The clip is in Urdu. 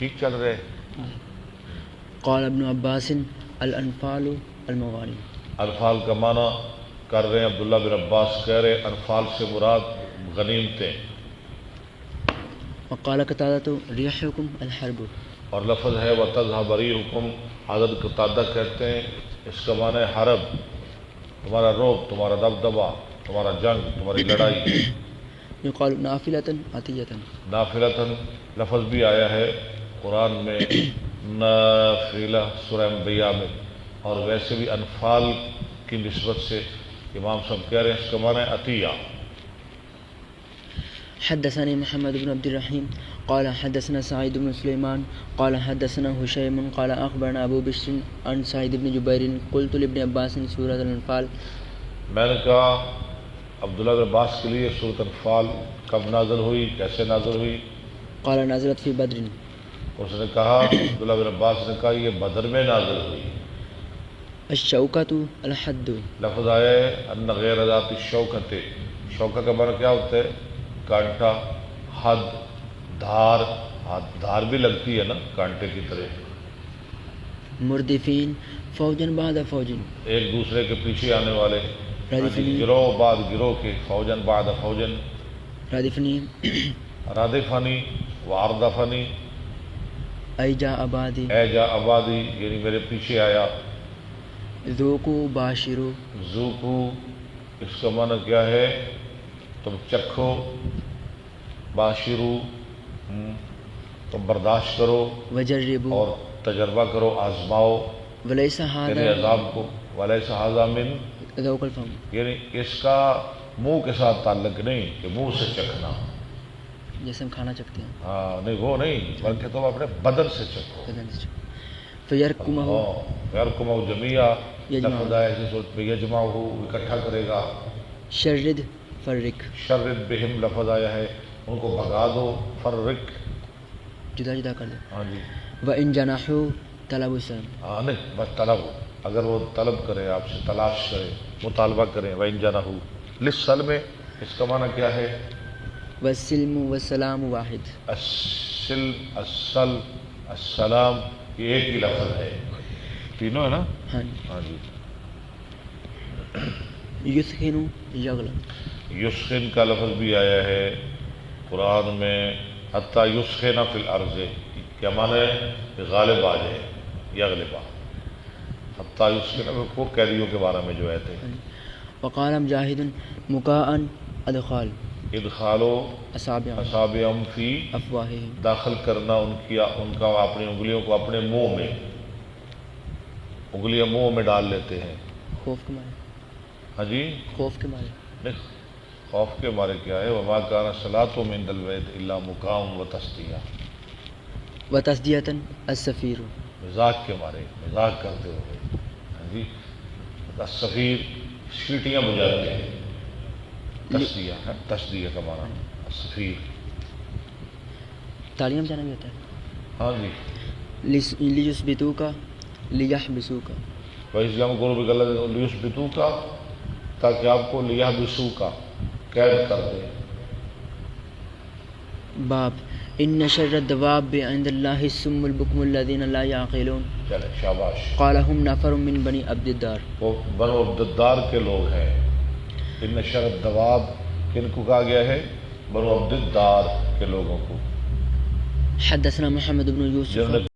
ٹھیک چل رہے. قال ابن عباس الانفال المغانم. انفال کا معنی کر رہے ہیں عبداللہ بن عباس، کہہ رہے انفال سے مراد غنیمتیں. وقال قتادہ ریحکم الحرب. اور لفظ ہے وَتَذْهَبَ رِيحُكُمْ، حضرت قتادہ کہتے ہیں اس کا معنی ہے حرب، تمہارا روب، تمہارا دبدبہ، تمہارا جنگ، تمہاری لڑائی. یقال نافلۃ عطیۃ. نافلتاً لفظ بھی آیا ہے قرآن میں نافلہ سورہ انبیاء میں، اور ویسے بھی انفال کی نسبت سے امام صاحب کہہ رہے ہیں اس کا معنی ہے عطیہ. حدثني محمد بن عبد الرحيم قال حدثنا سعيد بن سليمان قال حدثنا هشيم قال أخبرنا أبو بشر عن سعيد بن جبير قلت لابن عباس سورة الأنفال. میں نے کہا عبداللہ بن عباس کے لیے سورۃ انفال کب نازل ہوئی، کیسے نازل ہوئی؟ قال نازلت في بدر. اس نے کہا، عبداللہ بن عباس نے کہا یہ بدر میں نازل ہوئی. الشوکۃ الحد. لفظ آیا ہے ان غیر ذات الشوکۃ. شوکہ کا معنی کیا ہوتا ہے؟ کانٹا، حد، دھار. دھار بھی لگتی ہے نا کانٹے کی طرح. مردفین فوجن بعد فوجن. ایک دوسرے کے پیچھے آنے والے، ردفنی. گروہ بعد گروہ کے، فوجن بعد فوجن. ردفنی رادفنی واردفنی. ایجا آبادی. اے جا آبادی یعنی میرے پیچھے آیا. ذوقوا باشروا. ذوقو اس کا معنی کیا ہے؟ تم چکھو. باشرو تم برداشت کرو وجربوا. اور تجربہ کرو، آزماؤ ولیس یعنی هذا عذاب کو. ولیس ھذا من ذوق الفم. یعنی اس کا منہ کے ساتھ تعلق نہیں کہ منہ سے چکھنا. جیسے ہم کھانا چکھتے ہیں. ہاں نہیں وہ نہیں، بلکہ تم اپنے بدن سے چکھو. فیرکمہ یرکمہ جمیعہ. یجمع. لفظ ہے اسی صورت میں یجمع ہو، اکٹھا کرے گا. شرد فرق. شرد بہم لفظ آیا ہے ان کو بھگا دو. فرق جدا جدا کر دو. ہاں جی. وان جنحوا طلبوا السلام. ہاں نہیں بس طلب، اگر وہ طلب کرے آپ سے، تلاش کرے، مطالبہ کریں. وَإِن جَنَحُوا لِلسَّلْمِ اس کا معنی کیا ہے؟ والسلم والسلام واحد. السلم، السلم، السلام یہ ایک ہی لفظ ہے، تینوں ہے نا. ہاں. ہاں جی. یسخن یغلب. یسخن کا لفظ بھی آیا ہے قرآن میں حتیٰ یسخن فی الارض. کیا معنی ہے؟ کہ غالب آ جائے، یغلبا. حتیٰ یسخن وہ قیدیوں کے بارے میں جو ہے تھے. وقال مجاہد مکاء ادخال. ادخالو اصابع اصابعہم فی افواہہم. داخل کرنا ان کا اپنی انگلیوں کو اپنے منہ میں. انگلیاں منہ میں ڈال لیتے ہیں. خوف کے مارے. ہاں جی. خوف کے مارے. نہیں خوف کے مارے کیا ہے؟ وما کان صلاۃهم عند البیت الا مکاء وتصدیہ. وتصدیۃ السفیر. مزاق کے مارے، مزاق کرتے ہوئے. ہاں جی. السفیر سیٹیاں بجاتے ہیں. تصدیہ ہے، تصدیہ کا معنی السفیر. تعلیم جانا بھی ہوتا ہے. ہاں جی. لیثبتوک لیحبسوک. وَإِذْ يَمْكُرُ بِكَ الَّذِينَ لِيُثْبِتُوكَ تاکہ آپ کو لِيَحْبِسُوكَ قید کر دیں. باب ان شر الدواب عند اللہ الصم البکم الذین لا یعقلون. چلے شاباش. قال هم نفر من بنی عبد الدار. وہ بنو عبد الدار کے لوگ ہیں. ان شر الدواب کن کو کہا گیا ہے؟ بنو عبد الدار کے لوگوں کو. حدثنا محمد بن یوسف